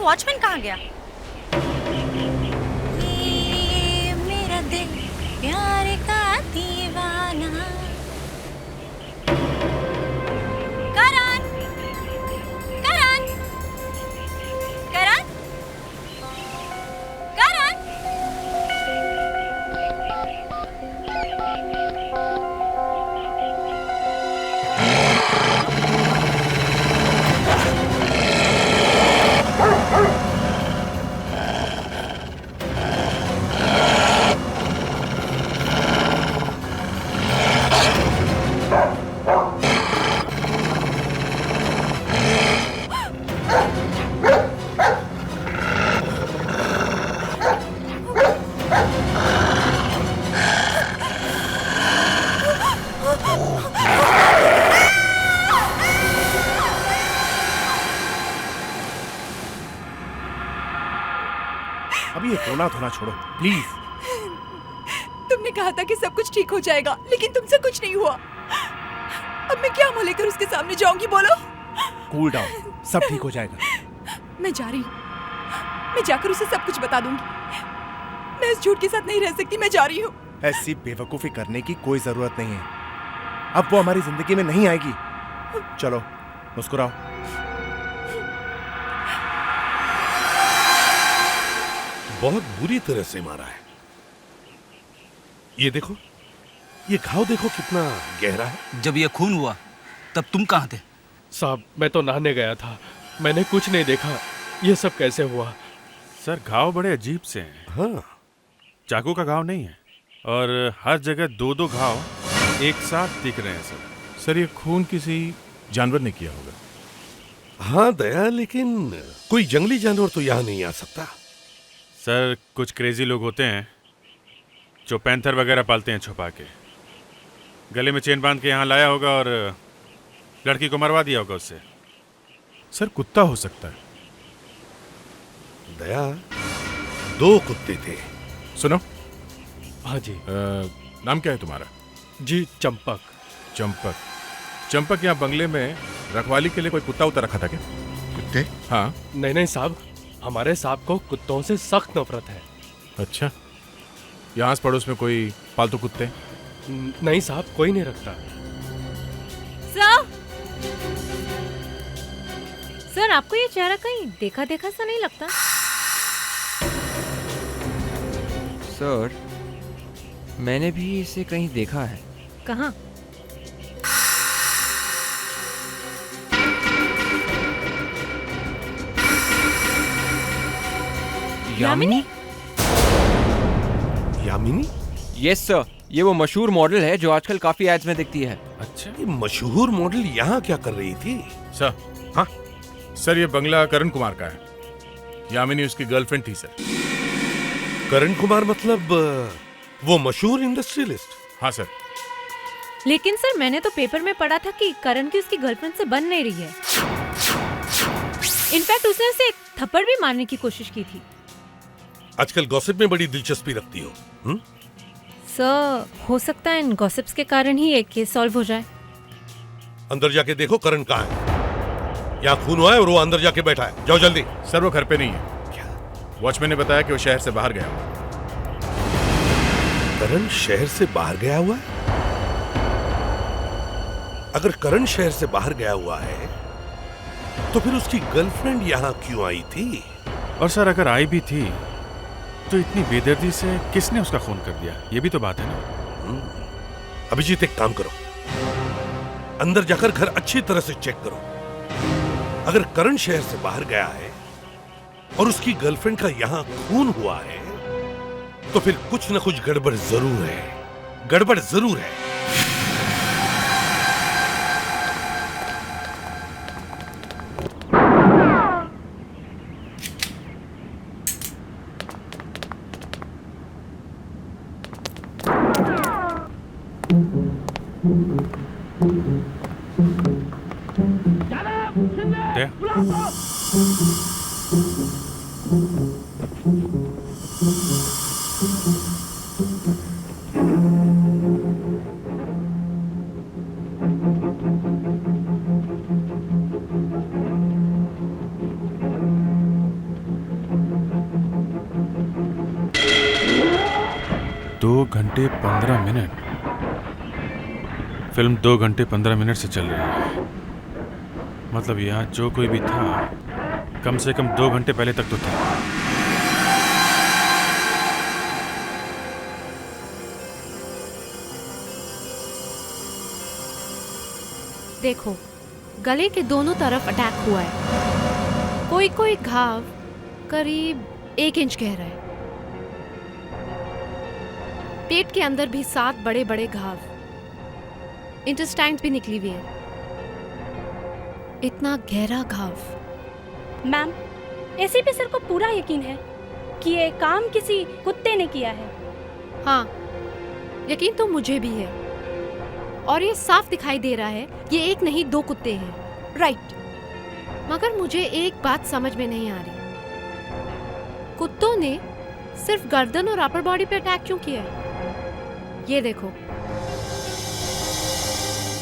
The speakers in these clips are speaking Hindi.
वॉचमैन कहाँ गया? ये मेरा दिल प्यार का दीवाना। करण, करण, करण, करण। अभी ये रोना धोना छोड़ो प्लीज। तुमने कहा था कि सब कुछ ठीक हो जाएगा, लेकिन तुमसे कुछ नहीं हुआ। अब मैं क्या मुंह लेकर उसके सामने जाऊंगी, बोलो? कूल डाउन, सब ठीक हो जाएगा। मैं जा रही हूँ, मैं जाकर उसे सब कुछ बता दूंगी। मैं इस झूठ के साथ नहीं रह सकती, मैं जा रही हूँ। ऐसी बेवकूफी करने की कोई जरूरत नहीं है। अब वो हमारी जिंदगी में नहीं आएगी। चलो मुस्कुराओ। बहुत बुरी तरह से मारा है। ये देखो, ये घाव देखो कितना गहरा है। जब ये खून हुआ तब तुम कहाँ थे? साहब मैं तो नहाने गया था, मैंने कुछ नहीं देखा। ये सब कैसे हुआ? सर घाव बड़े अजीब से हैं। हाँ, चाकू का घाव नहीं है और हर जगह दो दो घाव एक साथ दिख रहे हैं सर। सर ये खून किसी जानवर ने किया होगा। हाँ दया, लेकिन कोई जंगली जानवर तो यहाँ नहीं आ सकता। सर कुछ क्रेजी लोग होते हैं जो पैंथर वगैरह पालते हैं छुपा के। गले में चेन बांध के यहाँ लाया होगा और लड़की को मरवा दिया होगा उससे। सर कुत्ता हो सकता है। दया, दो कुत्ते थे। सुनो। हाँ जी। नाम क्या है तुम्हारा? जी चंपक। चंपक। चंपक यहाँ बंगले में रखवाली के लिए कोई कुत्ता उतर रखा था क्या? कुत्ते? हाँ। नहीं साहब, हमारे साहब को कुत्तों से सख्त नफरत है। अच्छा, यहाँ आस पड़ोस में कोई पालतू कुत्ते? नहीं साहब, कोई नहीं रखता। सर आपको ये चेहरा कहीं देखा देखा सा नहीं लगता? सर मैंने भी इसे कहीं देखा है। कहाँ? यामिनी? यामिनी? यस सर, ये वो मशहूर मॉडल है जो आजकल काफी एड्स में दिखती है। अच्छा, ये मशहूर मॉडल यहाँ क्या कर रही थी? सर। हाँ सर, ये बंगला करण कुमार का है। यामिनी उसकी गर्लफ्रेंड थी सर। करण कुमार मतलब वो मशहूर इंडस्ट्रियलिस्ट? हाँ सर। लेकिन सर मैंने तो पेपर में पढ़ा था कि करण की उसकी गर्लफ्रेंड से बन नहीं रही है। इनफैक्ट उसने उसे एक थप्पड़ भी मारने की कोशिश की थी। आजकल गॉसिप में बड़ी दिलचस्पी रखती हो। सर हो सकता है इन गॉसिप्स के कारण ही एक केस सॉल्व हो जाए। अंदर जाके देखो करण कहाँ है। यहाँ खून हुआ है और वो अंदर जाके बैठा है। जाओ जल्दी। सर वो घर पे नहीं है। क्या? वॉचमैन ने बताया कि वो शहर से बाहर गया। करण शहर से बाहर गया हुआ है? अगर करण शहर से बाहर गया हुआ है तो फिर उसकी गर्लफ्रेंड यहाँ क्यों आई थी? और सर अगर आई भी थी तो इतनी बेदर्दी से किसने उसका खून कर दिया, ये भी तो बात है ना। अभिजीत एक काम करो, अंदर जाकर घर अच्छी तरह से चेक करो। अगर करण शहर से बाहर गया है और उसकी गर्लफ्रेंड का यहाँ खून हुआ है तो फिर कुछ न कुछ गड़बड़ जरूर है। गड़बड़ जरूर है। घंटे 15 मिनट। फिल्म 2 घंटे 15 मिनट से चल रही है। मतलब यहाँ जो कोई भी था कम से कम 2 घंटे पहले तक तो था। देखो, गले के दोनों तरफ अटैक हुआ है। कोई कोई घाव करीब 1 इंच गहरा है। पेट के अंदर भी 7 बड़े बड़े घाव, इंटेस्टाइन्स भी निकली हुई है। इतना गहरा घाव। मैम, एसीपी सर को पूरा यकीन है कि ये काम किसी कुत्ते ने किया है। हाँ, यकीन तो मुझे भी है। और ये साफ दिखाई दे रहा है ये एक नहीं 2 कुत्ते हैं। राइट। मगर मुझे एक बात समझ में नहीं आ रही, कुत्तों ने सिर्फ गर्दन और अपर बॉडी पे अटैक क्यों किया है? ये देखो,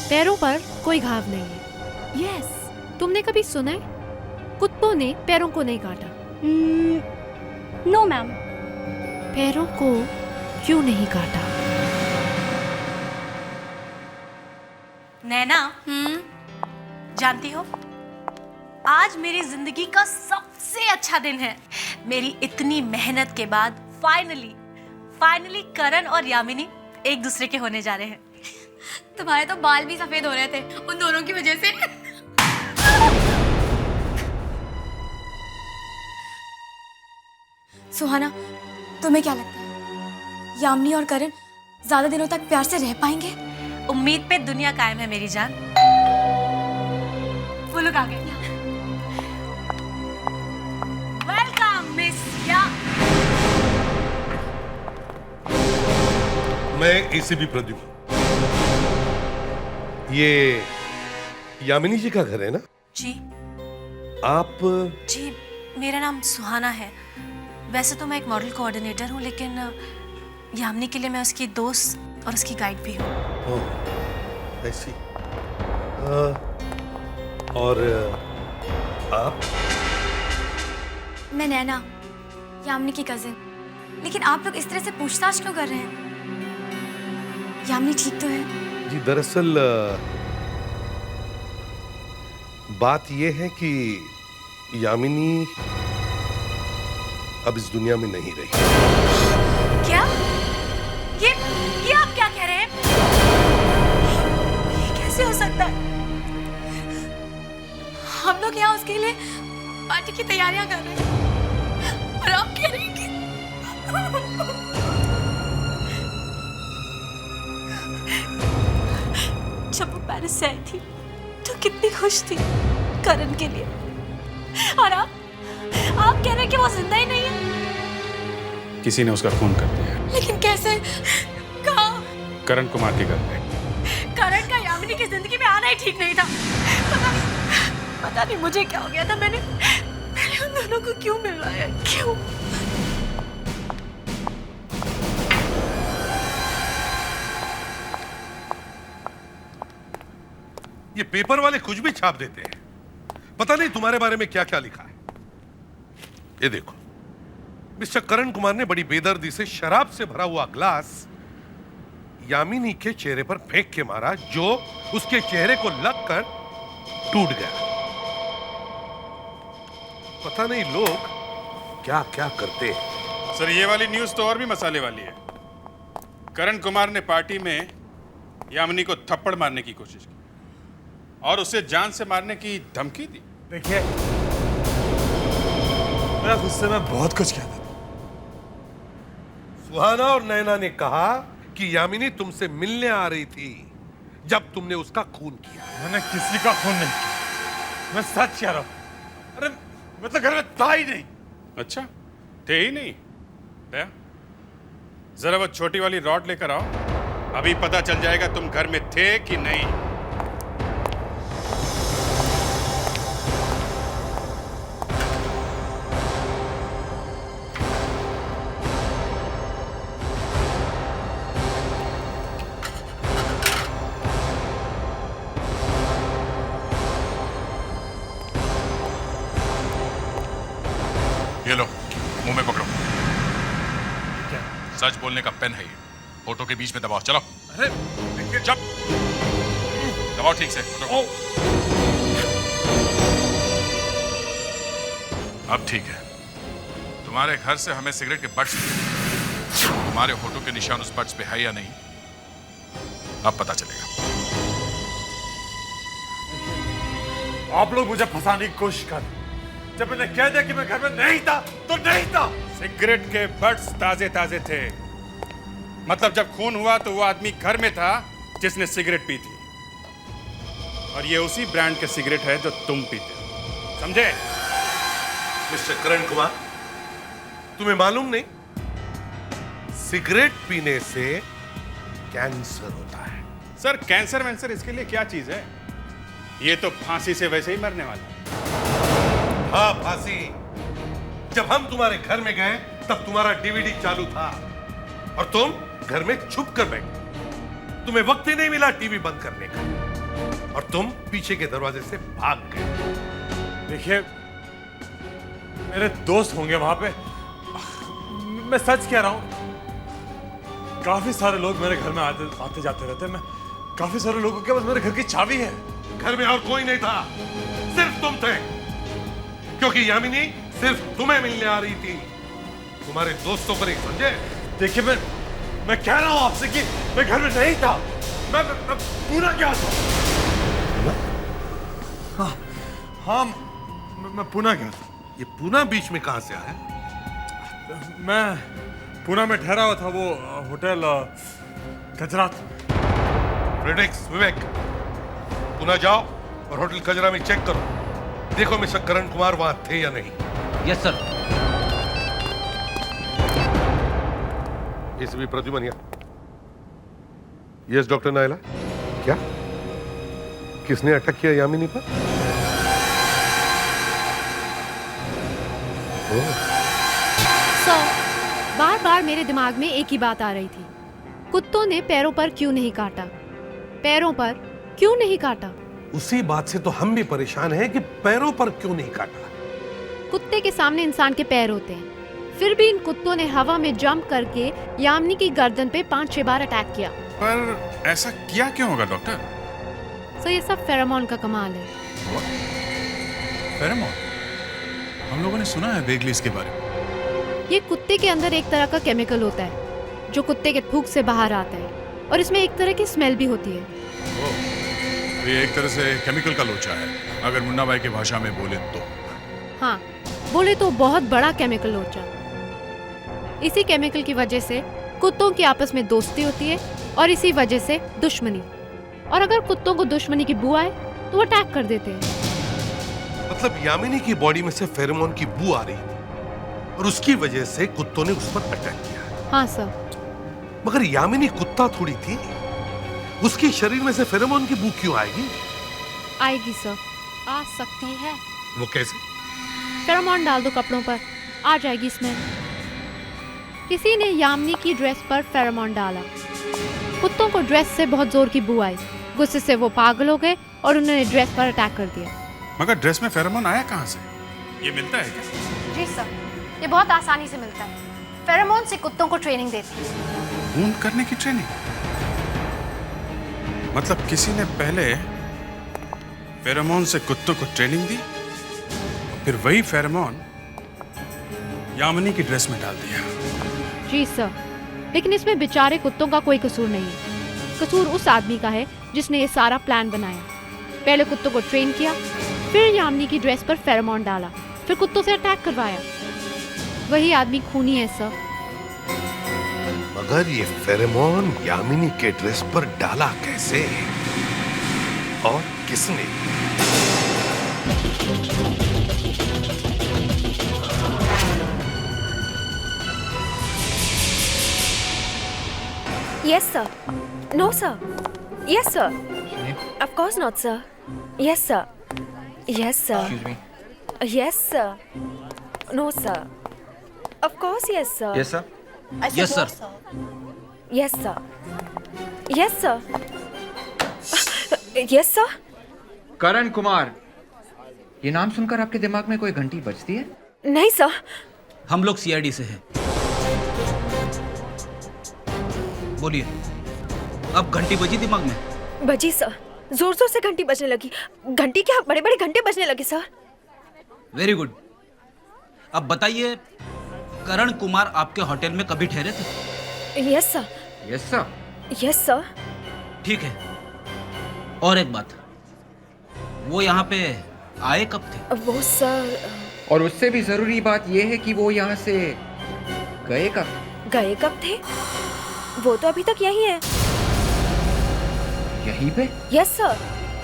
पैरों पर कोई घाव नहीं है। यस। तुमने कभी सुना है कुत्तों ने पैरों को नहीं काटा? No ma'am. पैरों को क्यों नहीं काटा? नैना, जानती हो, आज मेरी जिंदगी का सबसे अच्छा दिन है। मेरी इतनी मेहनत के बाद फाइनली करण और यामिनी एक दूसरे के होने जा रहे हैं। तुम्हारे तो बाल भी सफेद हो रहे थे उन दोनों की वजह से। सुहाना, तुम्हें क्या लगता है यामिनी और करण ज्यादा दिनों तक प्यार से रह पाएंगे? उम्मीद पे दुनिया कायम है मेरी जान। वो लोग आ गए। वेलकम मिस या। मैं एसीपी प्रद्युम्न। ये यामिनी जी का घर है ना? जी। आप? जी, मेरा नाम सुहाना है। वैसे तो मैं एक मॉडल कोऑर्डिनेटर हूँ, लेकिन यामिनी के लिए मैं उसकी दोस्त और उसकी गाइड भी हूँ। ऐसी। और आप? मैं नैना, यामिनी की कजिन। लेकिन आप लोग इस तरह से पूछताछ क्यों कर रहे हैं? यामिनी ठीक तो है? जी, दरअसल बात यह है कि यामिनी अब इस दुनिया में नहीं रही। क्या? ये आप क्या कह रहे हैं? ये कैसे हो सकता है? हम लोग यहाँ उसके लिए पार्टी की तैयारियां कर रहे हैं और आप कह रहे हैं कि जब वो पेरिस से आई थी तो कितनी खुश थी करण के लिए, और आप कह रहे हैं कि वो जिंदा ही नहीं है। किसी ने उसका खून कर दिया। लेकिन कैसे? कहाँ? करण कुमार के घर में। करण का यामिनी की जिंदगी में आना ही ठीक नहीं था। पता नहीं मुझे क्या हो गया था। मैंने उन दोनों को क्यों मिलवाया? क्यों? ये पेपर वाले कुछ भी छाप देते हैं। पता नहीं तुम्हारे बारे में क्या क्या लिखा है। ये देखो, मिस्टर करण कुमार ने बड़ी बेदर्दी से शराब से भरा हुआ ग्लास यामिनी के चेहरे पर फेंक के मारा, जो उसके चेहरे को लगकर टूट गया। पता नहीं लोग क्या क्या करते हैं। सर, ये वाली न्यूज़ तो और भी मसाले वाली है। करण कुमार ने पार्टी में यामिनी को थप्पड़ मारने की कोशिश की और उसे जान से मारने की धमकी दी। देखिए, मैं गुस्से में बहुत कुछ कहता था। सुहाना और नैना ने कहा कि यामिनी तुमसे मिलने आ रही थी जब तुमने उसका खून किया। मैंने किसी का खून नहीं किया, मैं सच कह रहा हूं। अरे मैं तो घर में था ही नहीं। अच्छा, थे ही नहीं? दया, जरा वो छोटी वाली रॉड लेकर आओ, अभी पता चल जाएगा तुम घर में थे कि नहीं। ये लो, मुंह में पकड़ो। सच बोलने का पेन है ये। फोटो के बीच में दबाओ। चलो। अरे जब दबाओ ठीक से फोटो को। अब ठीक है। तुम्हारे घर से हमें सिगरेट के बट्स मिले। तुम्हारे फोटो के निशान उस बट्स पे है या नहीं, अब पता चलेगा। आप लोग मुझे फंसाने की कोशिश कर। जब मैंने कह दिया कि मैं घर में नहीं था तो नहीं था। सिगरेट के बट्स ताजे ताजे थे, मतलब जब खून हुआ तो वो आदमी घर में था जिसने सिगरेट पी थी, और ये उसी ब्रांड के सिगरेट है जो तुम पीते हो, समझे? मिस्टर करण कुमार, तुम्हें मालूम नहीं, सिगरेट पीने से कैंसर होता है। सर कैंसर वैंसर इसके लिए क्या चीज है? ये तो फांसी से वैसे ही मरने वाला है। हाँ फांसी। जब हम तुम्हारे घर में गए तब तुम्हारा डीवीडी चालू था और तुम घर में छुप कर बैठे। तुम्हें वक्त ही नहीं मिला टीवी बंद करने का और तुम पीछे के दरवाजे से भाग गए। देखिए, मेरे दोस्त होंगे वहां पे, मैं सच कह रहा हूं। काफी सारे लोग मेरे घर में आते जाते रहते हैं। मैं काफी सारे लोगों के पास मेरे घर की चाबी है। घर में और कोई नहीं था, सिर्फ तुम थे, क्योंकि यामिनी सिर्फ तुम्हें मिलने आ रही थी, तुम्हारे दोस्तों पर नहीं, समझे? देखिए, मैं कह रहा हूं आपसे कि मैं घर में नहीं था। मैं पूना गया था। हाँ, मैं पुणे गया था। ये पुणे बीच में कहां से आया? मैं पुणे में ठहरा हुआ था, वो होटल गुजरात। फ्रेडरिक्स, विवेक, पुणे जाओ और होटल कजरा में चेक करो, देखो मिस्टर करण कुमार वहां थे या नहीं। Yes sir. इस भी प्रद्युमन। यस डॉक्टर नायला, क्या किसने अटैक किया यामिनी पर? सर, बार बार मेरे दिमाग में एक ही बात आ रही थी, कुत्तों ने पैरों पर क्यों नहीं काटा? पैरों पर क्यों नहीं काटा? उसी बात से तो हम भी परेशान हैं कि पैरों पर क्यों नहीं काटा। कुत्ते के सामने इंसान के पैर होते हैं, फिर भी इन कुत्तों ने हवा में जंप करके यामिनी की गर्दन पे 5-6 बार अटैक किया। पर ऐसा किया क्यों होगा डॉक्टर? सर, ये सब फेरोमोन का कमाल है। फेरोमोन? हम लोगों ने सुना है बेगलिस के बारे में। ये कुत्ते के अंदर एक तरह का केमिकल होता है जो कुत्ते के थूक से बाहर आता है, और इसमें एक तरह की स्मेल भी होती है। ये एक तरह से केमिकल का लोचा है, अगर मुन्ना भाई की भाषा में बोले तो। हाँ, बोले तो बहुत बड़ा केमिकल लोचा। इसी केमिकल की वजह से कुत्तों की आपस में दोस्ती होती है और इसी वजह से दुश्मनी। और अगर कुत्तों को दुश्मनी की बू आए तो वो अटैक कर देते हैं। मतलब यामिनी की बॉडी में से फेरोमोन की बू आ रही थी और उसकी वजह से कुत्तों ने उस पर अटैक किया। हाँ सर। मगर यामिनी कुत्ता थोड़ी थी, उसके शरीर में से फेरोमोन की बू क्यों आएगी? आएगी सर, आ सकती है। वो कैसे? फेरोमोन डाल दो कपड़ों पर, आ जाएगी स्मेल। किसी ने यामिनी की ड्रेस पर फेरोमोन डाला, कुत्तों को ड्रेस से बहुत जोर की बू आई, गुस्से से वो पागल हो गए और उन्होंने ड्रेस पर अटैक कर दिया। मगर ड्रेस में फेरोमोन आया कहाँ से? ये मिलता है क्या? जी सर, ये बहुत आसानी से मिलता है। फेरोमोन से कुत्तों को ट्रेनिंग देती है। खून करने की ट्रेनिंग? मतलब किसी ने पहले फेरोमोन से कुत्तों को ट्रेनिंग दी, फिर वही फेरोमोन यामिनी की ड्रेस में डाल दिया। जी सर, लेकिन इसमें बेचारे कुत्तों का कोई कसूर नहीं है। कसूर उस आदमी का है जिसने ये सारा प्लान बनाया। पहले कुत्तों को ट्रेन किया, फिर यामिनी की ड्रेस पर फेरोमोन डाला, फिर कुत्तों से अटैक करवाया। वही आदमी खूनी है सर। मगर ये फेरोमोन यामिनी के ड्रेस पर डाला कैसे और किसने? Yes, sir. No, sir. Yes, sir. Of course not, sir. Yes, sir. Yes, sir. Excuse me. Yes, sir. No, sir. Of course, yes, sir. Yes, sir. Yes, sir. Yes, sir. Yes, sir. Yes, sir. Karan Kumar, ये नाम सुनकर आपके दिमाग में कोई घंटी बजती है? नहीं सर। हम लोग सीआईडी से हैं। बोलिए, अब घंटी बजी दिमाग में? बजी सर, जोर जोर से घंटी बजने लगी। घंटी क्या, बड़े बड़े घंटे बजने लगे सर। Very good. अब बताइए, करण कुमार आपके होटल में कभी ठहरे थे? Yes sir. Yes sir. Yes sir. ठीक है, और एक बात, वो यहाँ पे आए कब थे? वो सर, और उससे भी जरूरी बात यह है कि वो यहाँ से गए कब? गए कब थे? वो तो अभी तक यही है। यहीं पे? यस सर,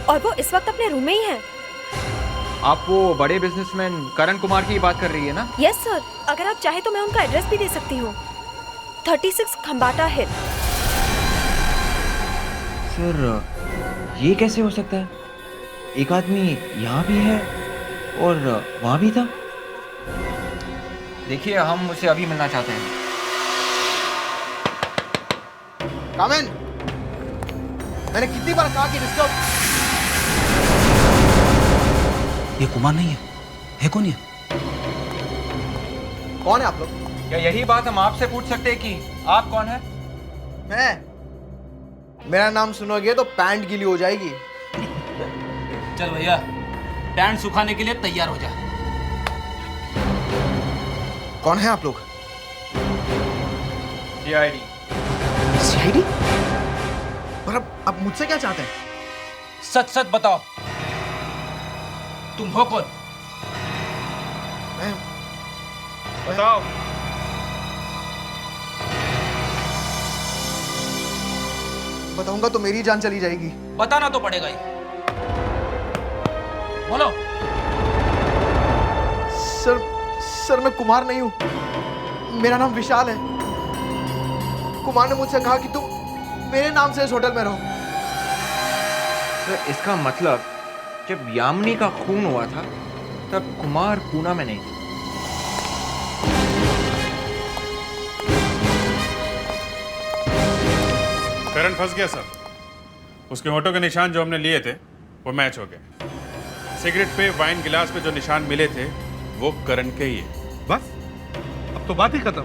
और वो इस वक्त अपने रूम में ही है। आप वो बड़े बिजनेसमैन करण कुमार की बात कर रही है ना? यस सर, अगर आप चाहे तो मैं उनका एड्रेस भी दे सकती हूँ। 36 खंबाटा हिल। सर, ये कैसे हो सकता है? एक आदमी यहाँ भी है और वहाँ भी था। देखिए, हम उसे अभी मिलना चाहते हैं। कामेन, मैंने कितनी बार कहा कि डिस्टर्ब। ये कुमार नहीं है, है कौन ये? कौन है आप लोग? क्या यही बात हम आपसे पूछ सकते हैं कि आप कौन है? मैं, मेरा नाम सुनोगे तो पैंट गीली हो जाएगी। चल भैया, पैंट सुखाने के लिए तैयार हो जा। कौन है आप लोग? CID। CID? पर अब मुझसे क्या चाहते हैं? सच सच बताओ, तुम हो कौन? बताओ। बताऊंगा तो मेरी जान चली जाएगी। बताना तो पड़ेगा ही। बोलो। सर मैं कुमार नहीं हूं, मेरा नाम विशाल है। कुमार ने मुझसे कहा कि तुम मेरे नाम से इस होटल में रहो। सर, इसका मतलब जब यामिनी का खून हुआ था तब कुमार पूना में नहीं थे। करण फंस गया सर। उसके होठों के निशान जो हमने लिए थे वो मैच हो गए। सिगरेट पे, वाइन गिलास पे जो निशान मिले थे वो करण के ही है। बस, अब तो बात ही खत्म।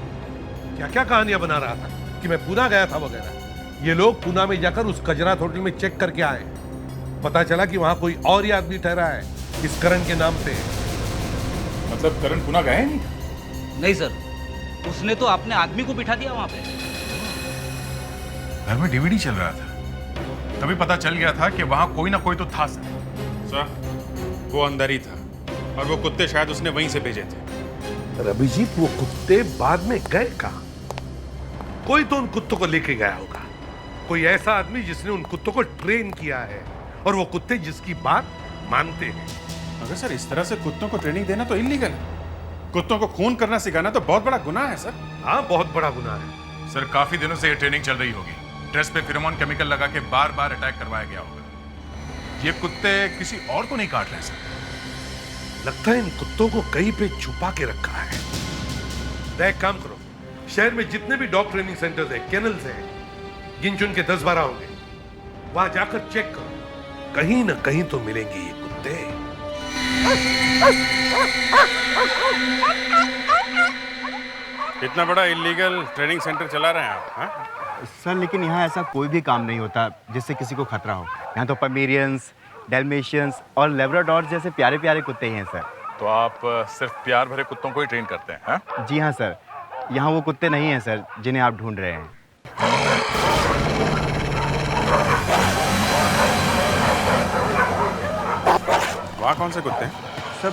क्या क्या कहानियां बना रहा था कि मैं पूना गया था वगैरह। ये लोग पूना में जाकर उस कजरात होटल में चेक करके आए। पता चला कि वहां कोई और ही आदमी ठहरा है इस करण के नाम पे। मतलब करण पूना गया नहीं? नहीं सर, उसने तो अपने आदमी को बिठा दिया वहां पे। घर में DVD चल रहा था, तभी पता चल गया था कि वहां कोई ना कोई तो था सर। वो अंदर ही था और वो कुत्ते शायद उसने वहीं से भेजे थे। अभिजीत, वो कुत्ते बाद में गए कहां? कोई तो उन कुत्तों को लेके गया होगा, कोई ऐसा आदमी जिसने उन कुत्तों को ट्रेन किया है, और वो कुत्ते जिसकी बात मानते हैं। मगर सर, इस तरह से कुत्तों को ट्रेनिंग देना तो इलीगल है। कुत्तों को खून करना सिखाना तो बहुत बड़ा गुनाह है सर। हाँ, बहुत बड़ा गुनाह है सर। काफी दिनों से ये ट्रेनिंग चल रही होगी। ड्रेस पे फेरोमोन केमिकल लगा के बार बार अटैक करवाया गया होगा। ये कुत्ते किसी और को नहीं काट रहे सर। लगता है इन कुत्तों को कहीं पे छुपा के रखा है। एक काम करो, शहर में जितने भी डॉग ट्रेनिंग सेंटर्स हैं, केनल्स हैं, गिन चुन के 10-12 होंगे, वहां जाकर चेक करो, कहीं ना कहीं तो मिलेंगे ये कुत्ते। इतना बड़ा इलीगल ट्रेनिंग सेंटर चला रहे हैं आप? हाँ? सर, लेकिन यहाँ ऐसा कोई भी काम नहीं होता जिससे किसी को खतरा हो। यहाँ तो पमेरियंस, डेल्मेशियंस और लेब्राडोर जैसे प्यारे प्यारे कुत्ते ही हैं सर। तो आप सिर्फ प्यार भरे कुत्तों को ही ट्रेन करते हैं? हाँ? जी हाँ सर, यहाँ वो कुत्ते नहीं हैं सर जिन्हें आप ढूंढ रहे हैं। वहाँ कौन से कुत्ते हैं? सर,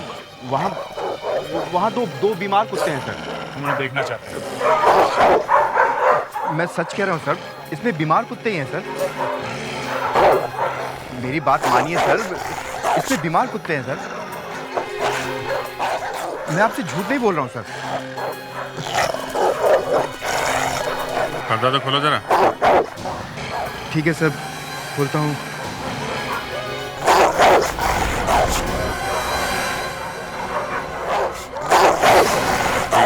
वहाँ दो बीमार कुत्ते हैं सर। उन्हें देखना चाहते हैं? मैं सच कह रहा हूँ सर, इसमें बीमार कुत्ते ही हैं सर। मेरी बात मानिए सर, इसमें बीमार कुत्ते हैं सर। मैं आपसे झूठ नहीं बोल रहा हूँ सर। पर्दा तो खोलो जरा। ठीक है सर, खोलता हूँ।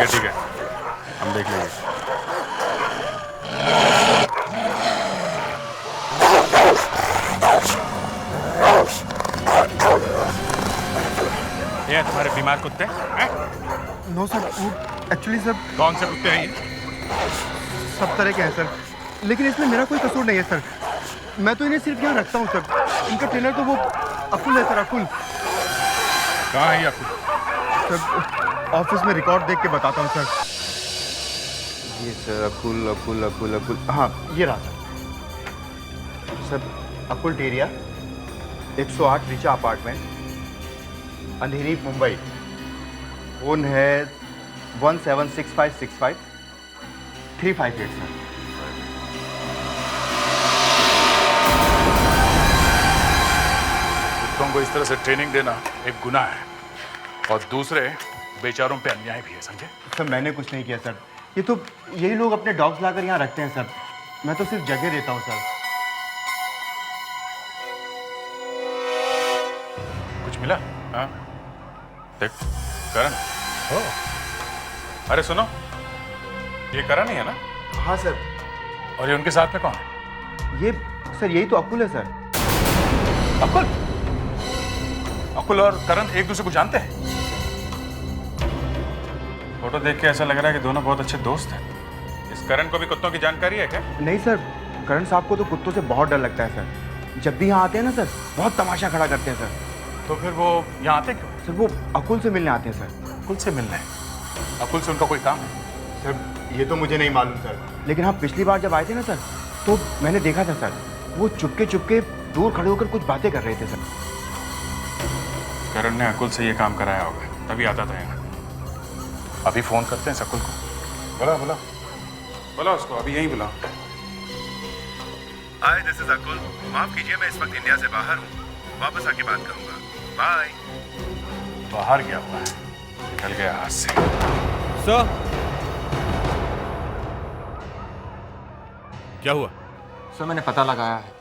ठीक है, हम देख लेंगे। ये तुम्हारे बीमार कुत्ते हैं? No sir, actually sir. कौन से कुत्ते हैं ये? सब तरह के हैं सर। लेकिन इसमें मेरा कोई कसूर नहीं है सर। मैं तो इन्हें सिर्फ यहाँ रखता हूँ सर। इनका ट्रेनर तो वो अकुल है सर, अकुल। कहाँ है ये अकुल? सर ऑफिस में रिकॉर्ड देख के बताता हूँ सर। ये सर अकुल अकुल अकुल अकुल, हाँ ये रहा सर। अकुल टेरिया, 108 रीचा अपार्टमेंट, अंधेरी, मुंबई। फोन है 176565 358 सर। कुत्तों को इस तरह से ट्रेनिंग देना एक गुनाह है और दूसरे बेचारों पे अन्याय भी है, समझे? सर मैंने कुछ नहीं किया सर। ये तो यही लोग अपने डॉग्स लाकर यहाँ रखते हैं सर। मैं तो सिर्फ जगह देता हूँ सर। कुछ मिला? हाँ देख, करण। अरे सुनो, ये करण ही है ना? हाँ सर। और ये उनके साथ में कौन है? ये सर यही तो अकुल है सर। अकुल? अकुल और करण एक दूसरे को जानते हैं? फोटो देख के ऐसा लग रहा है कि दोनों बहुत अच्छे दोस्त हैं। इस करण को भी कुत्तों की जानकारी है क्या? नहीं सर, करण साहब को तो कुत्तों से बहुत डर लगता है सर। जब भी यहाँ आते हैं ना सर, बहुत तमाशा खड़ा करते हैं सर। तो फिर वो यहाँ आते क्यों? सर वो अकुल से मिलने आते हैं सर। अकुल से मिलने? अकुल से उनका कोई काम है? सर ये तो मुझे नहीं मालूम सर, लेकिन हाँ पिछली बार जब आए थे ना सर, तो मैंने देखा था सर, वो चुपके चुपके दूर खड़े होकर कुछ बातें कर रहे थे सर। करण ने अकुल से ये काम कराया होगा, तभी आता था यहाँ। अभी फोन करते हैं अकुल को। बुला बुला बुला उसको, अभी यहीं बुला। हाय, दिस इज अकुल। माफ कीजिए, मैं इस वक्त इंडिया से बाहर हूँ, वापस आके बात करूंगा। बाय। बाहर गया हुआ है, निकल गया हाथ से। सर क्या हुआ? सर मैंने पता लगाया है,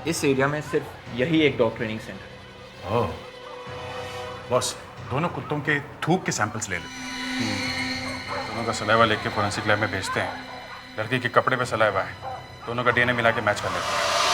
इस एरिया में सिर्फ यही एक डॉग ट्रेनिंग सेंटर। ओह बॉस, दोनों कुत्तों के थूक के सैंपल्स ले लेते हैं। दोनों का सलाइवा लेके फोरेंसिक लैब में भेजते हैं। लड़की के कपड़े पे सलाइवा है, दोनों का डीएनए मिला के मैच कर लेते हैं।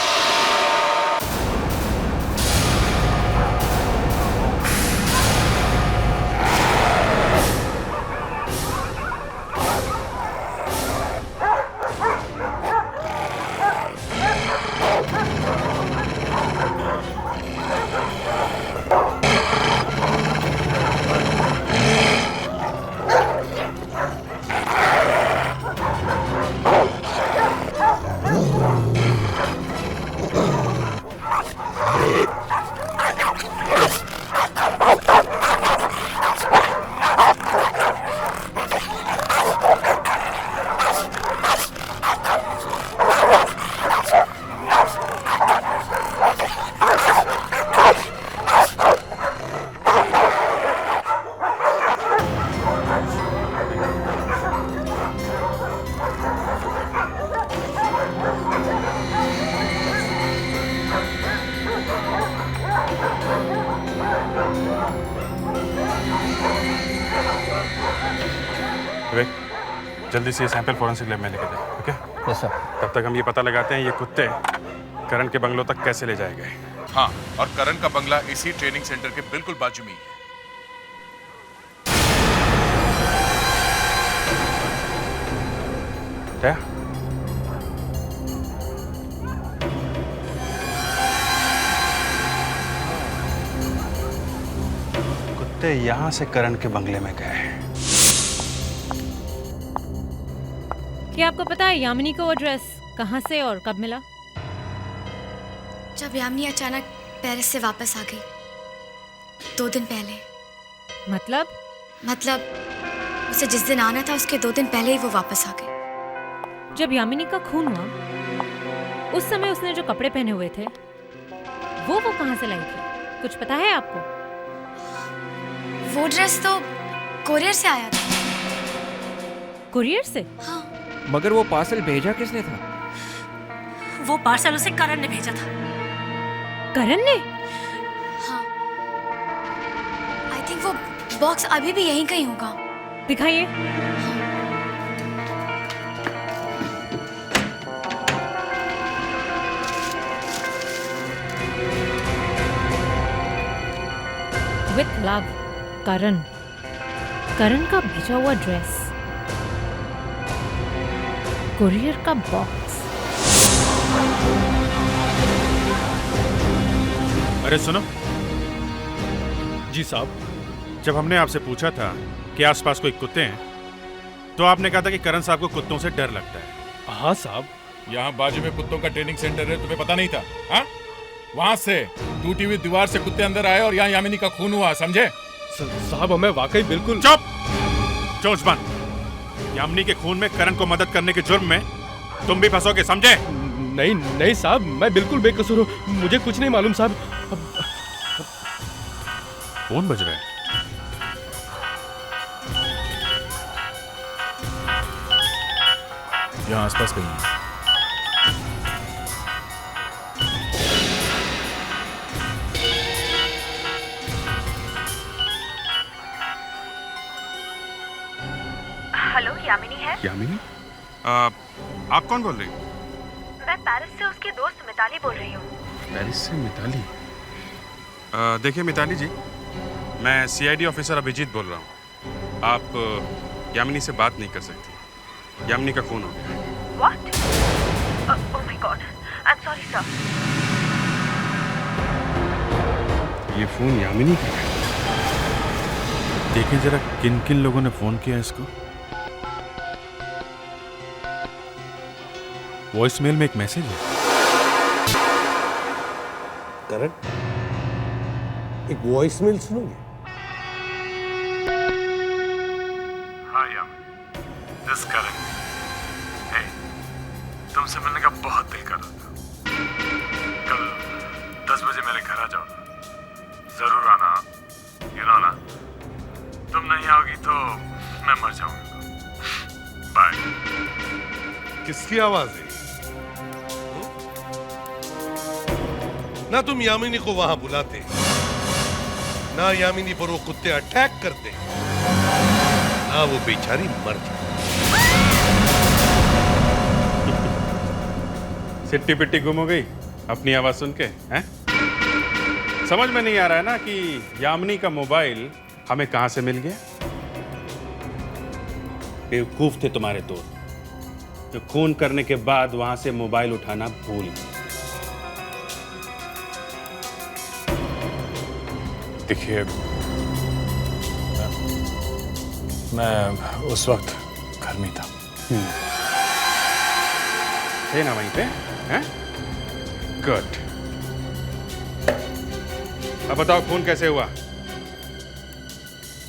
जल्दी से ये सैंपल फोरेंसिक लैब में लेके जाए, ओके? Yes sir. तब तक हम ये पता लगाते हैं ये कुत्ते करण के बंगलों तक कैसे ले जाए गए। हाँ, और करण का बंगला इसी ट्रेनिंग सेंटर के बिल्कुल बाजू में ही है। क्या? कुत्ते यहां से करण के बंगले में गए हैं। क्या आपको पता है यामिनी को वो ड्रेस कहाँ से और कब मिला? जब यामिनी अचानक पेरिस से वापस आ गई 2 दिन पहले। मतलब उसे जिस दिन आना था उसके 2 दिन पहले ही वो वापस आ गई। जब यामिनी का खून हुआ उस समय उसने जो कपड़े पहने हुए थे वो कहाँ से लाई थी? कुछ पता है आपको? वो ड्रेस तो कोरियर से आया था। कुरियर से? हाँ। मगर वो पार्सल भेजा किसने था? वो पार्सल उसे करण ने भेजा था। करण ने? हाँ। आई थिंक वो बॉक्स अभी भी यहीं कहीं होगा। दिखाइए। विथ लव, करण। करण का भेजा हुआ ड्रेस, कुरियर का बॉक्स। अरे सुनो, जी साहब। जब हमने आपसे पूछा था कि आसपास कोई कुत्ते हैं, तो आपने कहा था कि करण साहब को कुत्तों से डर लगता है। हाँ साहब। यहाँ बाजू में कुत्तों का ट्रेनिंग सेंटर है, तुम्हें पता नहीं था? हाँ, वहाँ से टूटी हुई दीवार से कुत्ते अंदर आए और यहाँ यामिनी का खून हुआ, समझे? साहब हमें वाकई बिल्कुल। चुप! चोच बंद। यामिनी के खून में करण को मदद करने के जुर्म में तुम भी फंसोगे, समझे? नहीं नहीं साहब, मैं बिल्कुल बेकसूर हूँ, मुझे कुछ नहीं मालूम साहब। फोन बज रहा है। यहाँ आसपास कहीं है। हेलो, यामिनी है? यामिनी? आप कौन बोल रही हो? मैं पेरिस से उसकी दोस्त मिताली बोल रही हूँ। पेरिस से मिताली? देखिए मिताली जी, मैं सीआईडी ऑफिसर अभिजीत बोल रहा हूँ। आप यामिनी से बात नहीं कर सकती। यामिनी का खून हो गया। What? Oh my God, I'm sorry sir. ये फोन यामिनी का है। देखें जरा किन किन लोगों ने फोन किया इसको। वॉइसमेल में एक मैसेज है। करण, एक वॉइसमेल सुनोगे? हाँ यार, दिस करण। हे, तुमसे मिलने का बहुत दिल कर रहा था। कल 10 बजे मेरे घर आ जाओ, जरूर आना। यू नो ना, तुम नहीं आओगी तो मैं मर जाऊंगा। बाय। किसकी आवाज है? ना तुम यामिनी को वहां बुलाते, ना यामिनी पर वो कुत्ते अटैक करते, ना वो बेचारी मर जाती। सिट्टी पिट्टी गुम हो गई अपनी आवाज सुन के, हैं? समझ में नहीं आ रहा है ना कि यामिनी का मोबाइल हमें कहां से मिल गया? बेवकूफ थे तुम्हारे दोस्त, जो खून करने के बाद वहां से मोबाइल उठाना भूल गए। देखिए, मैं उस वक्त घर में था। थे ना वहीं पे, हैं? गुड। अब बताओ खून कैसे हुआ?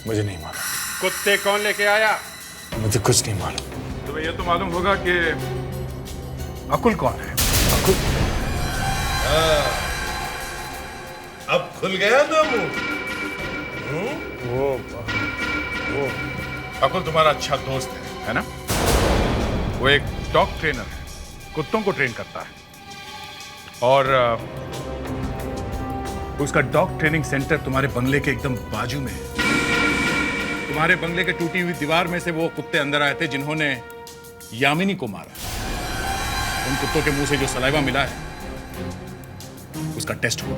मुझे नहीं मालूम। कुत्ते कौन लेके आया? मुझे कुछ नहीं मालूम। तुम्हें ये तो मालूम होगा कि अकुल कौन है? अकुल? अब खुल गया ना मुंह। वो अकुल तुम्हारा अच्छा दोस्त है ना? वो एक डॉग ट्रेनर है, कुत्तों को ट्रेन करता है, और उसका डॉग ट्रेनिंग सेंटर तुम्हारे बंगले के एकदम बाजू में है। तुम्हारे बंगले के टूटी हुई दीवार में से वो कुत्ते अंदर आए थे जिन्होंने यामिनी को मारा। उन कुत्तों के मुंह से जो सलाइवा मिला है, उसका टेस्ट हुआ।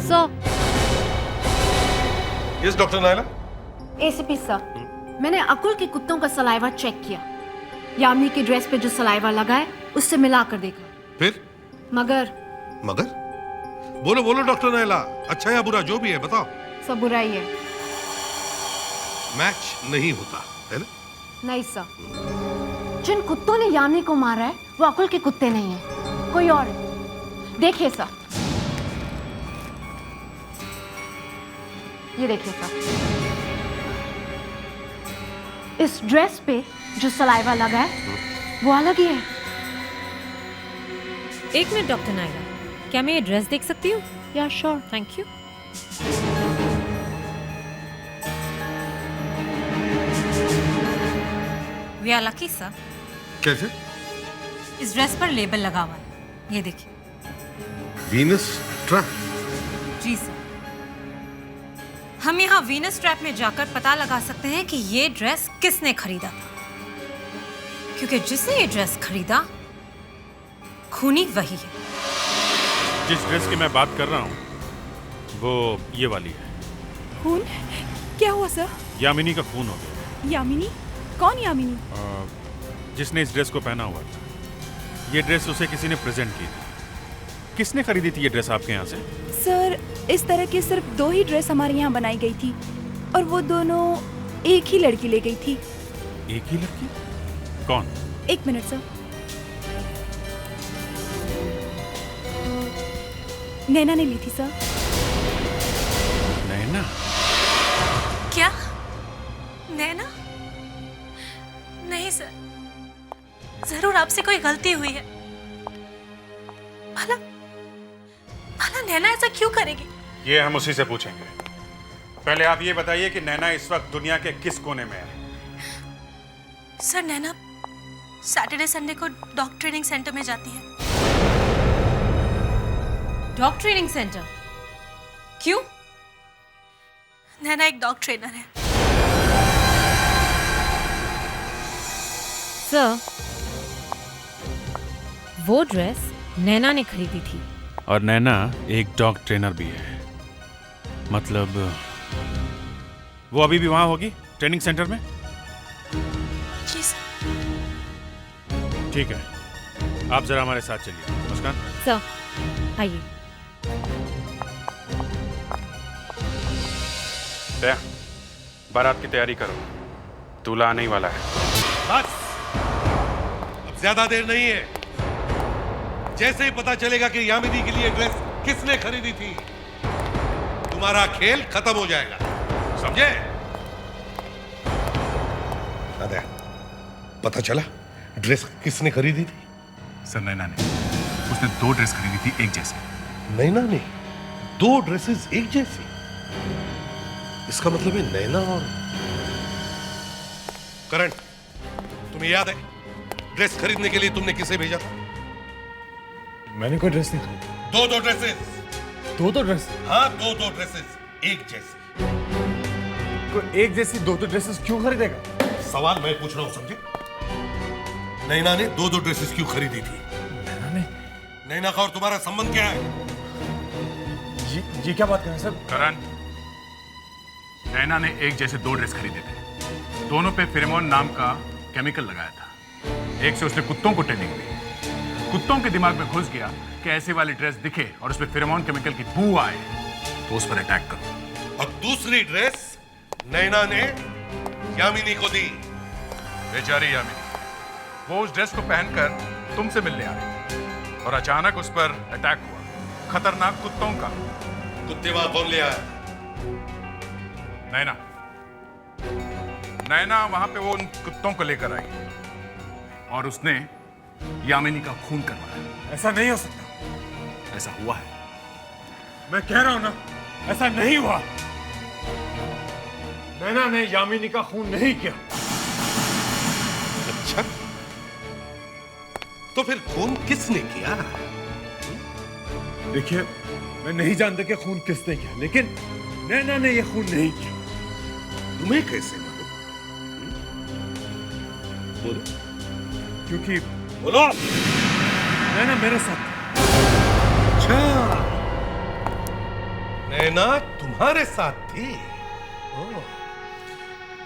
Sir. Yes doctor Naila. ACP sir, मैंने अकुल के कुत्तों का सलाइवा चेक किया। यामिनी की ड्रेस पे जो सलाइवा लगा है उससे मिलाकर देखा। फिर? मगर बोलो बोलो डॉक्टर नायला, अच्छा या बुरा जो भी है बताओ। सब बुरा ही है। मैच नहीं होता है ना? नहीं सर, जिन कुत्तों ने यामिनी को मारा है वो अकुल के कुत्ते नहीं है, कोई और है। देखिए सर, ये देखिए सर, इस ड्रेस पे जो सलाइवा लगा है वो अलग ही है। एक मिनट डॉक्टर नायला, क्या मैं ये ड्रेस देख सकती हूँ? Yeah sure, thank you. We are lucky sir. कैसे? इस ड्रेस पर लेबल लगा हुआ है, ये देखिए। Venus trap? जी सर। हम यहाँ वीनस ट्रैप में जाकर पता लगा सकते हैं कि ये ड्रेस किसने खरीदा था, क्योंकि जिसने ये ड्रेस खरीदा खूनी वही है। जिस ड्रेस की मैं बात कर रहा हूँ वो ये वाली है। खून? क्या हुआ सर? यामिनी का खून हो गया। यामिनी? कौन यामिनी? जिसने इस ड्रेस को पहना हुआ था। ये ड्रेस उसे किसी ने प्रेजेंट की थी। किसने खरीदी थी ये ड्रेस आपके यहाँ से? सर, इस तरह की सिर्फ 2 ही ड्रेस हमारे यहाँ बनाई गई थी और वो दोनों एक ही लड़की ले गई थी। एक ही लड़की? कौन? 1 मिनट सर। नैना ने ली थी सर। नैना? क्या? नैना? नहीं सर, जरूर आपसे कोई गलती हुई है। भला नैना ऐसा क्यों करेगी? ये हम उसी से पूछेंगे। पहले आप ये बताइए कि नैना इस वक्त दुनिया के किस कोने में है? सर, नैना सैटरडे संडे को डॉग ट्रेनिंग सेंटर में जाती है। Dog training centre? क्यों? नैना एक डॉग ट्रेनर है। सर, वो ड्रेस नैना ने खरीदी थी। और नैना एक डॉग ट्रेनर भी है। मतलब वो अभी भी वहां होगी ट्रेनिंग सेंटर में? जी सर। ठीक है, आप जरा हमारे साथ चलिए। मुस्कान। सर, आइए। दया, बारात की तैयारी करो, दूल्हा आने ही वाला है। बस, अब ज्यादा देर नहीं है। जैसे ही पता चलेगा कि यामिनी के लिए ड्रेस किसने खरीदी थी, तुम्हारा खेल खत्म हो जाएगा, समझे? दया, पता चला ड्रेस किसने खरीदी थी? सर, नैना ने। उसने 2 ड्रेस खरीदी थी एक जैसी। नैना ने 2 ड्रेसेस एक जैसी? इसका मतलब है नैना और करण, तुम्हें याद है ड्रेस खरीदने के लिए तुमने किसे भेजा था? मैंने कोई ड्रेस नहीं खरीदी। 2 ड्रेसेस। 2 ड्रेस? हाँ, 2 ड्रेसेस एक जैसी। कोई एक जैसी 2 ड्रेसेस क्यों खरीदेगा? सवाल मैं पूछ रहा हूं, समझे? नैना ने 2 ड्रेसेस क्यों खरीदी थी? नैना का और तुम्हारा संबंध क्या है? जी क्या बात कर रहे हैं सर? करण, नैना ने एक जैसे 2 ड्रेस खरीदे थे। दोनों पे फेरोमोन नाम का केमिकल लगाया था। एक से उसने कुत्तों को ट्रेनिंग दी। कुत्तों के दिमाग में घुस गया कि ऐसे वाली ड्रेस दिखे और उसमें फेरोमोन केमिकल की बू आए तो उस पर अटैक करो। और दूसरी ड्रेस नैना ने यामिनी को दी। बेचारी यामिनी, वो उस ड्रेस को पहनकर तुमसे मिलने आ रही थी और अचानक उस पर अटैक हुआ, खतरनाक कुत्तों का। कुत्ते वहां कौन ले आया? नैना। नैना वहां पे वो उन कुत्तों को लेकर आई और उसने यामिनी का खून करवाया। ऐसा नहीं हो सकता। ऐसा हुआ है। मैं कह रहा हूं ना, ऐसा नहीं हुआ। नैना ने यामिनी का खून नहीं किया। अच्छा, तो फिर खून किसने किया? देखिए, मैं नहीं जानता कि खून किसने किया, लेकिन नैना ने यह खून नहीं किया। तुम्हें कैसे मालूम? बोलो। क्योंकि बोलो। नैना मेरे साथ। अच्छा, नैना तुम्हारे साथ थी?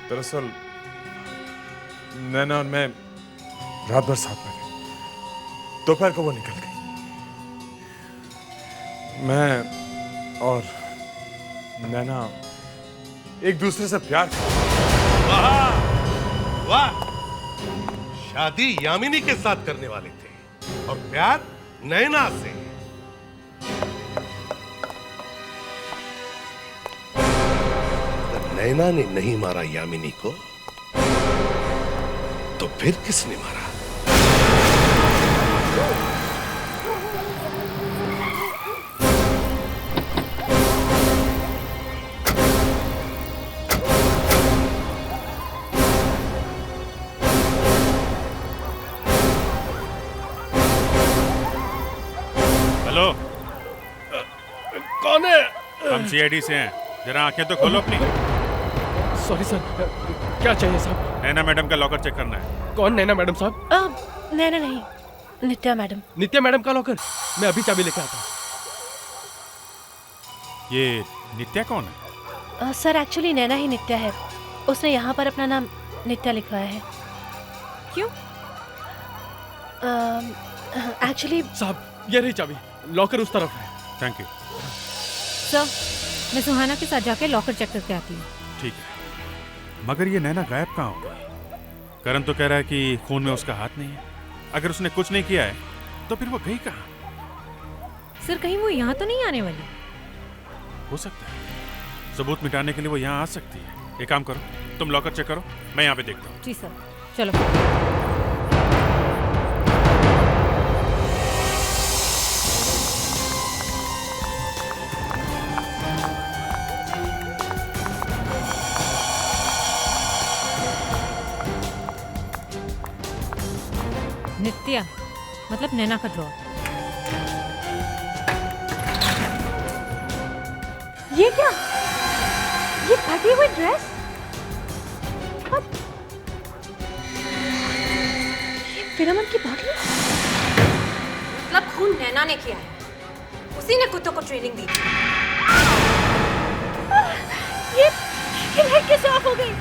दरअसल नैना और मैं रात भर साथ में थे। दोपहर को वो निकल गई। मैं और नैना एक दूसरे से प्यार करते। वाह वाह, शादी यामिनी के साथ करने वाले थे और प्यार नैना से। अगर नैना ने नहीं मारा यामिनी को, तो फिर किसने मारा? हेलो, कौन है? हम सीआईडी से हैं। जरा आंखें तो खोलो अपनी। सॉरी सर, क्या चाहिए साहब? नैना मैडम का लॉकर चेक करना है। कौन नैना मैडम साहब? नैना नहीं, नित्या मैडम। नित्या मैडम का लॉकर? मैं अभी चाबी लेके आता हूँ। ये नित्या कौन है? सर, एक्चुअली नैना ही नित्या है। उसने यहाँ पर अपना नाम नित्या लिखवाया है। क्यों? एक्चुअली साहब, ये रही चाबी। लॉकर उस तरफ है। Thank you. सर, मैं सुहाना के साथ जाके लॉकर चेक करके आती हूँ। ठीक है, मगर ये नैना गायब कहाँ होगा? करण तो कह रहा है कि खून में उसका हाथ नहीं है। अगर उसने कुछ नहीं किया है तो फिर वो गई कहाँ? सर, कहीं वो यहाँ तो नहीं आने वाली? हो सकता है, सबूत मिटाने के लिए वो यहाँ आ सकती है। एक काम करो, तुम लॉकर चेक करो, मैं यहाँ पे देखता हूँ। जी सर, चलो। नित्या, मतलब नैना का ड्रॉर। ये क्या? ये फटी हुई ड्रेस? और ये फिरमन की बॉटल? मतलब खून नैना ने किया है, उसी ने कुत्तों को ट्रेनिंग दी थी। ये लाइट कैसे ऑफ हो गई?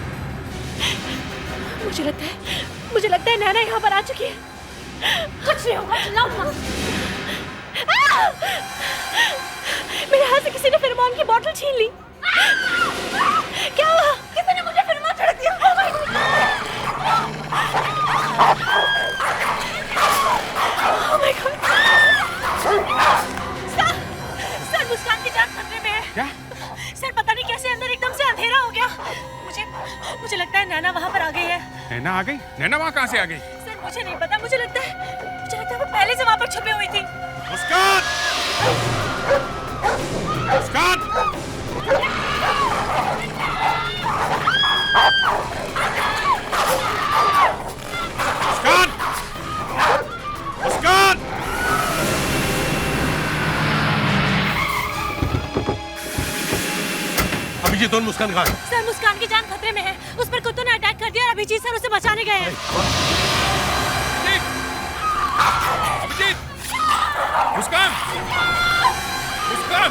मुझे लगता है नैना यहाँ पर आ चुकी है। कुछ नहीं होगा, चिल्लाओ मत। मेरे हाथ से किसी ने फिरमोन की बोतल छीन ली। क्या हुआ? किसी ने मुझे फिरमोन छिड़क दिया। Oh my God! Oh my God! Sir, Muskan की जान खतरे में है। क्या? सर, पता नहीं कैसे अंदर एकदम से अंधेरा हो गया। मुझे लगता है नैना वहाँ पर आ गई है। नैना आ गई? नैना वहाँ कहाँ से आ गई? सर, मुझे नहीं पता। मुझे लगता है वो पहले से वहाँ पर छुपी हुई थी। मुस्कान! मुस्कान! मुस्कान! मुस्कान! अभिजीत और मुस्कान कहाँ है? सर, मुस्कान की जान खतरे में है। उस पर कुत्तों ने अटैक कर दिया और अभिजीत सर उसे बचाने गए हैं। अभिजीत! मुस्कान! मुस्कान!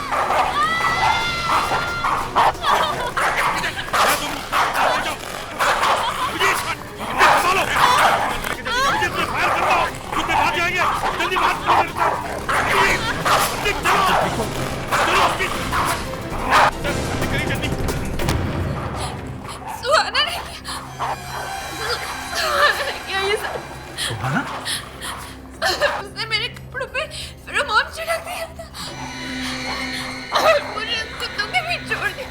जल्दी भाग! सुहाना ने क्या ये सब? सुहाना? उसने मेरे कपड़ों पे फिरोमोन छिड़क दिया था और मुझे कुत्तों के बीच छोड़ दिया।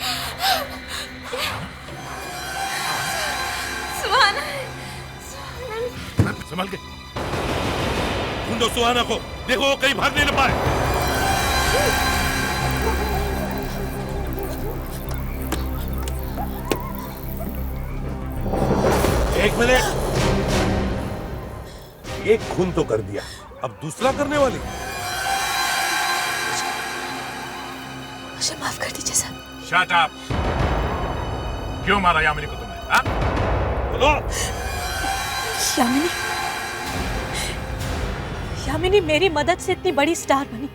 सुहाना संभाल के ढूंढो सुहाना को, देखो वो कहीं भागने न पाए। एक मिनट, एक खून तो कर दिया, अब दूसरा करने वाली? मुझे माफ कर दीजिए सर। Shut up! क्यों मारा यामिनी को तुमने? हाँ? बोलो। यामिनी मेरी मदद से इतनी बड़ी स्टार बनी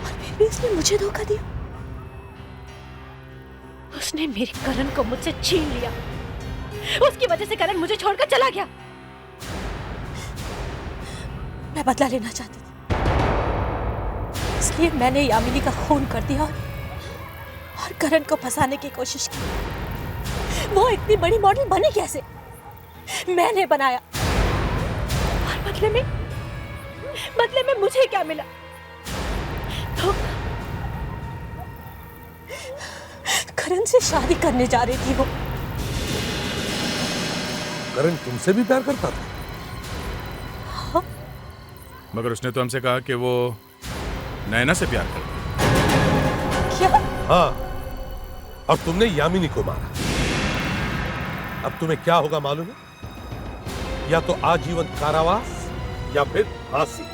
और फिर भी उसने मुझे धोखा दिया। उसने मेरे करण को मुझसे छीन लिया। उसकी वजह से करण मुझे छोड़कर चला गया। मैं बदला लेना चाहती थी, इसलिए मैंने यामिनी का खून कर दिया और करण को फंसाने की कोशिश की। वो इतनी बड़ी मॉडल बनी कैसे? मैंने बनाया और बदले में मुझे क्या मिला? तो करण से शादी करने जा रही थी वो। करण तुमसे भी प्यार करता था? हाँ? मगर उसने तो हमसे कहा कि वो नैना से प्यार करता है। क्या? हाँ, और तुमने यामिनी को मारा। अब तुम्हें क्या होगा मालूम है? या तो आजीवन कारावास या फिर फांसी।